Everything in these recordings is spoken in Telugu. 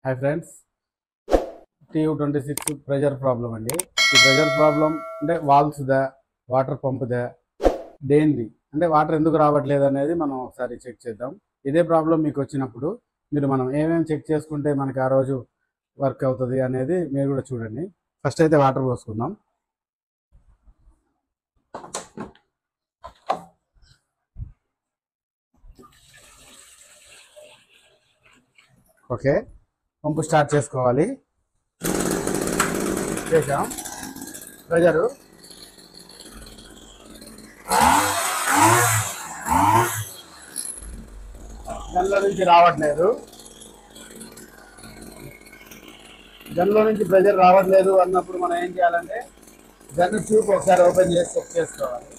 Hi friends, TU26 pressure problem అండి. ఈ ప్రెజర్ ప్రాబ్లం అంటే వాల్స్దా, వాటర్ పంప్దా, దేనిది అంటే వాటర్ ఎందుకు రావట్లేదు అనేది మనం ఒకసారి చెక్ చేద్దాం. ఇదే ప్రాబ్లం మీకు వచ్చినప్పుడు మనం ఏమేమి చెక్ చేసుకుంటే మనకి ఆ రోజు వర్క్ అవుతుంది అనేది మీరు కూడా చూడండి. ఫస్ట్ అయితే వాటర్ పోసుకుందాం. ఓకే, పంపు స్టార్ట్ చేసుకోవాలి. చేసాం. ప్రెజరు గన్లో నుంచి రావట్లేదు. గన్లో నుంచి ప్రెజర్ రావట్లేదు అన్నప్పుడు మనం ఏం చేయాలంటే గన్ ట్యూబ్ ఒకసారి ఓపెన్ చేసి చెక్ చేసుకోవాలి.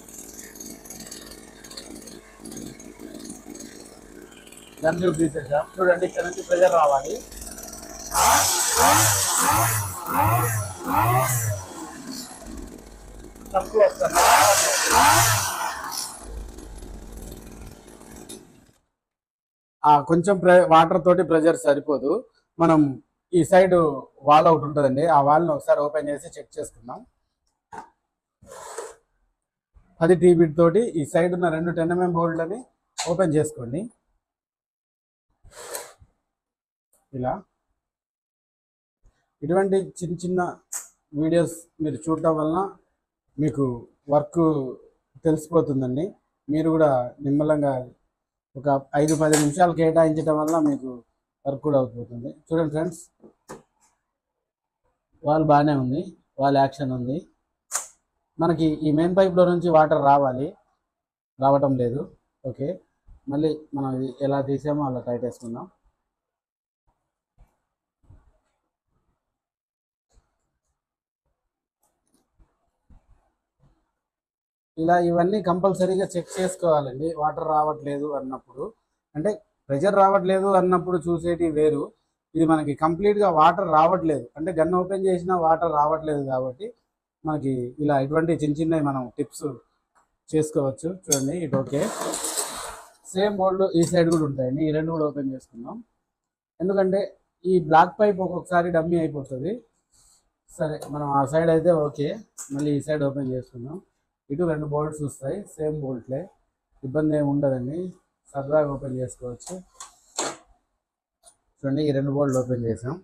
గన్ ట్యూబ్ తీసేసాం. చూడండి, ఇక్కడ నుంచి ప్రెజర్ రావాలి. తక్కువ వస్తుంది. కొంచెం వాటర్ తోటి ప్రెజర్ సరిపోదు. మనం ఈ సైడ్ వాల్ ఒకటి ఉంటుందండి, ఆ వాల్ని ఒకసారి ఓపెన్ చేసి చెక్ చేసుకుందాం. 10 TB తోటి ఈ సైడ్ ఉన్న 2 10mm బోల్ట్లని ఓపెన్ చేసుకోండి. ఇలా ఇటువంటి చిన్న చిన్న వీడియోస్ మీరు చూడటం వలన మీకు వర్క్ తెలిసిపోతుందండి. మీరు కూడా నిమ్మలంగా ఒక 5-10 నిమిషాలు కేటాయించడం వల్ల మీకు వర్క్ కూడా అవుతుంది. చూడండి ఫ్రెండ్స్, వాల్ బాగానే ఉంది, వాల్ యాక్షన్ ఉంది. మనకి ఈ మెయిన్ పైప్లో నుంచి వాటర్ రావటం లేదు. ఓకే, మళ్ళీ మనం ఎలా తీసామో అలా టైట్ వేసుకుందాం. ఇలా ఇవన్నీ కంపల్సరీగా చెక్ చేసుకోవాలండి. వాటర్ రావట్లేదు అన్నప్పుడు, అంటే ప్రెషర్ రావట్లేదు అన్నప్పుడు చూసేటి వేరు. ఇది మనకి కంప్లీట్గా వాటర్ రావట్లేదు అంటే గన్ ఓపెన్ చేసినా వాటర్ రావట్లేదు కాబట్టి మనకి ఇలా ఇటువంటి చిన్న చిన్నవి మనం టిప్స్ చేసుకోవచ్చు. చూడండి, ఇటు ఓకే. సేమ్ బోల్డ్ ఈ సైడ్ కూడా ఉంటాయండి. ఈ రెండు కూడా ఓపెన్ చేసుకుందాం. ఎందుకంటే ఈ బ్లాక్ పైప్ ఒక్కొక్కసారి డమ్మీ అయిపోతుంది. సరే, మనం ఆ సైడ్ అయితే ఓకే. మళ్ళీ ఈ సైడ్ ఓపెన్ చేసుకుందాం. ఇటు 2 బోల్ట్స్ వస్తాయి, సేమ్ బోల్ట్లే, ఇబ్బంది ఏమి ఉండదండి, సరదాగా ఓపెన్ చేసుకోవచ్చు. చూడండి, ఈ 2 బోల్ట్లు ఓపెన్ చేసాం.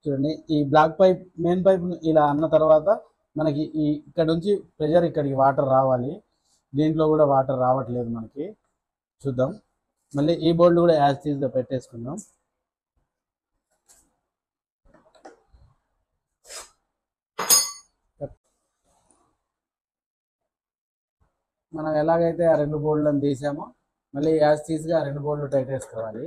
చూడండి, ఈ బ్లాక్ పైప్ మెయిన్ పైప్ ఇలా అన్న తర్వాత మనకి ఇక్కడ నుంచి ప్రెషర్ ఇక్కడికి వాటర్ రావాలి. దీంట్లో కూడా వాటర్ రావట్లేదు మనకి. చూద్దాం. మళ్ళీ ఈ బోల్ట్ కూడా యాజ్ టీజ్గా పెట్టేసుకుందాం. మనం ఎలాగైతే ఆ 2 బోల్ట్లను తీసామో మళ్ళీ యాజ్ టీజ్గా ఆ 2 బోల్ట్లు టైట్ వేసుకోవాలి.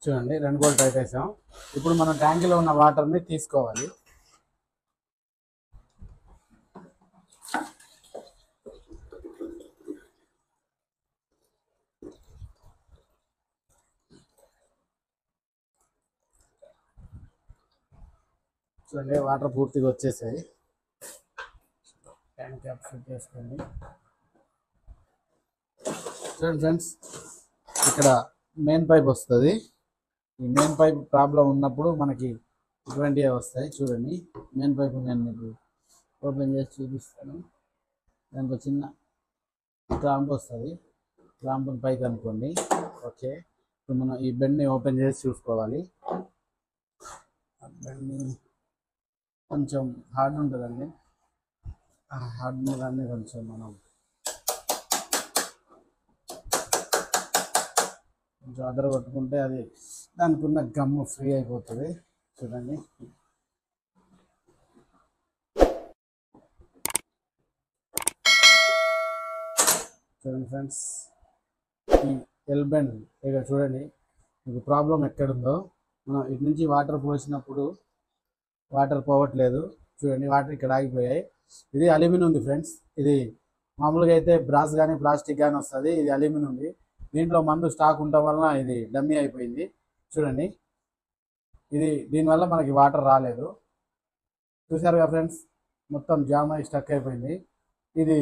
చూడండి, 2 బోల్ట్ టైట్ వేసాం. ఇప్పుడు మనం ట్యాంకులో ఉన్న వాటర్ని తీసుకోవాలి. చూడండి, వాటర్ పూర్తిగా వచ్చేసాయి. ట్యాంక్ క్యాప్ ఫిట్ చేసుకోండి. చూడండి ఫ్రెండ్స్, ఇక్కడ మెయిన్ పైప్ వస్తుంది. ఈ మెయిన్ పైప్ ప్రాబ్లం ఉన్నప్పుడు మనకి ఇటువంటివే వస్తాయి. చూడండి, మెయిన్ పైప్ నేను మీకు ఓపెన్ చేసి చూపిస్తాను. దానికి చిన్న క్లాంప్ వస్తుంది, క్లాంప్ని పైకి అనుకోండి. ఓకే, ఇప్పుడు మనం ఈ బెండ్ని ఓపెన్ చేసి చూసుకోవాలి. బెండ్ని కొంచెం హార్డ్ ఉంటుందండి, ఆ హార్డ్ దాన్ని కొంచెం మనం జాగ్రత్త పట్టుకుంటే అది దానికి ఉన్న గమ్ము ఫ్రీ అయిపోతుంది. చూడండి, ఫ్రెండ్స్, ఈ ఎల్ బెండ్ ఇక చూడండి మీకు ప్రాబ్లం ఎక్కడుందో. మనం ఇటు నుంచి వాటర్ పోసినప్పుడు వాటర్ పోవట్లేదు. చూడండి, వాటర్ ఇక్కడ ఆగిపోయాయి. ఇది అల్యూమినియం ఉంది ఫ్రెండ్స్. ఇది మామూలుగా అయితే బ్రాస్ కానీ ప్లాస్టిక్ కానీ వస్తుంది, ఇది అల్యూమినియం ఉంది. దీంట్లో మందు స్టాక్ ఉండటం వలన ఇది డమ్మీ అయిపోయింది. చూడండి, ఇది దీనివల్ల మనకి వాటర్ రాలేదు. చూసారుగా ఫ్రెండ్స్, మొత్తం జామ్ అయి స్టక్ అయిపోయింది. ఇది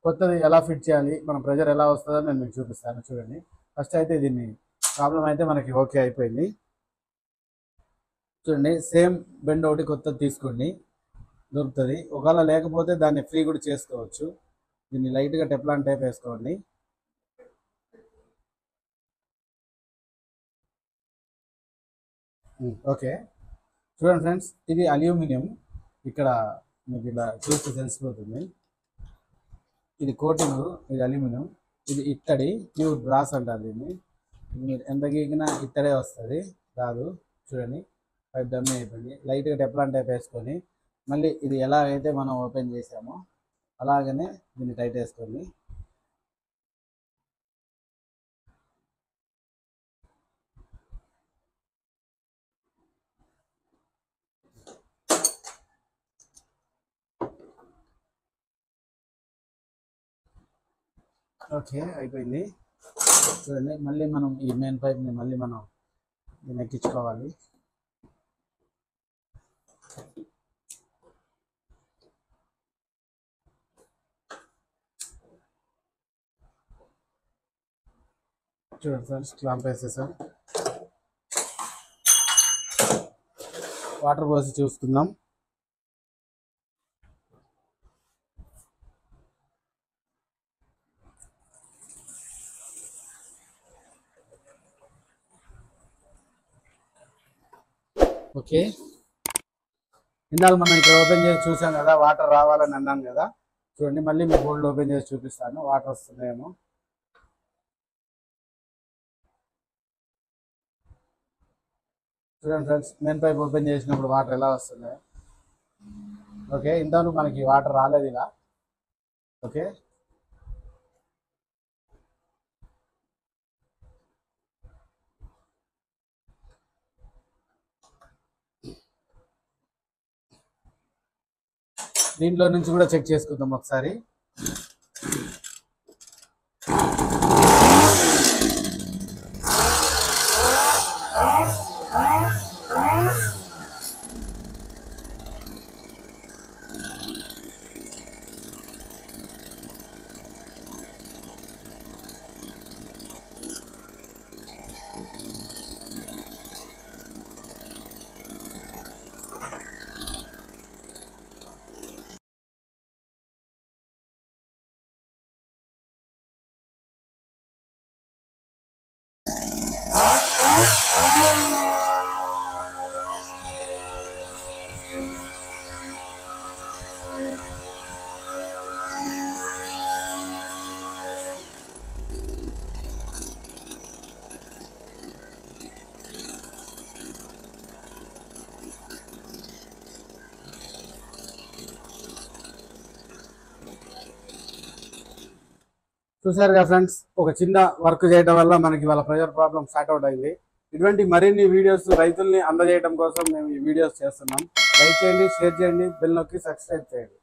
కొత్తది ఎలా ఫిట్ చేయాలి, మన ప్రెజర్ ఎలా వస్తుందో నేను మీకు చూపిస్తాను. చూడండి, ఫస్ట్ అయితే దీన్ని ప్రాబ్లం అయితే మనకి ఓకే అయిపోయింది. చూడండి, సేమ్ బెండ్ ఒకటి కొత్తది తీసుకోండి, దొరుకుతుంది. ఒకవేళ లేకపోతే దాన్ని ఫ్రీ కూడా చేసుకోవచ్చు. దీన్ని లైట్గా టెప్లాన్ టైప్ వేసుకోండి. ఓకే, చూడండి ఫ్రెండ్స్, ఇది అల్యూమినియం. ఇక్కడ మీకు ఇలా చూస్తే తెలిసిపోతుంది. ఇది కోటింగ్, ఇది అల్యూమినియం. ఇది ఇత్తడి, ప్యూర్ బ్రాస్ అంటారు దీన్ని. మీరు ఎంత గీకినా ఇత్తడే వస్తుంది, రాదు. చూడండి, పైప్ డమ్మి అయిపోయింది. లైట్గా టెప్లాన్ టైప్ వేసుకొని మళ్ళీ ఇది ఎలా అయితే మనం ఓపెన్ చేసామో అలాగనే దీన్ని టైట్ వేసుకోండి. ఓకే, అయిపోయింది. చూడండి, మళ్ళీ మనం ఈ మెయిన్ పైప్ని మళ్ళీ మనం దీన్ని ఎక్కించుకోవాలి. చూడండి ఫ్రెండ్స్, క్లాంప్ వేసేసాం. వాటర్ పోసి చూసుకుందాం. ఓకే, ఇందాక మనం ఇక్కడ ఓపెన్ చేసి చూసాం కదా, వాటర్ రావాలని అన్నాం కదా. చూడండి, మళ్ళీ మీ బోల్డ్ ఓపెన్ చేసి చూపిస్తాను, వాటర్ వస్తున్నాయేమో. చూడండి ఫ్రెండ్స్, మెయిన్ పైప్ ఓపెన్ చేసినప్పుడు వాటర్ ఎలా వస్తున్నాయి. ఓకే, ఇంతవరకు మనకి వాటర్ రాలేదు ఇలా. ఓకే, దీంట్లో నుంచి కూడా చెక్ చేసుకుందాం ఒకసారి. చూసారుగా ఫ్రెండ్స్, ఒక చిన్న వర్క్ చేయడం వల్ల మనకి వాళ్ళ ప్రెజర్ ప్రాబ్లమ్ సార్ట్ అవుట్ అయింది. ఇటువంటి మరిన్ని వీడియోస్ రైతుల్ని అందజేయడం కోసం మేము ఈ వీడియోస్ చేస్తున్నాం. లైక్ చేయండి, షేర్ చేయండి, బెల్ నొక్కి సబ్స్క్రైబ్ చేయండి.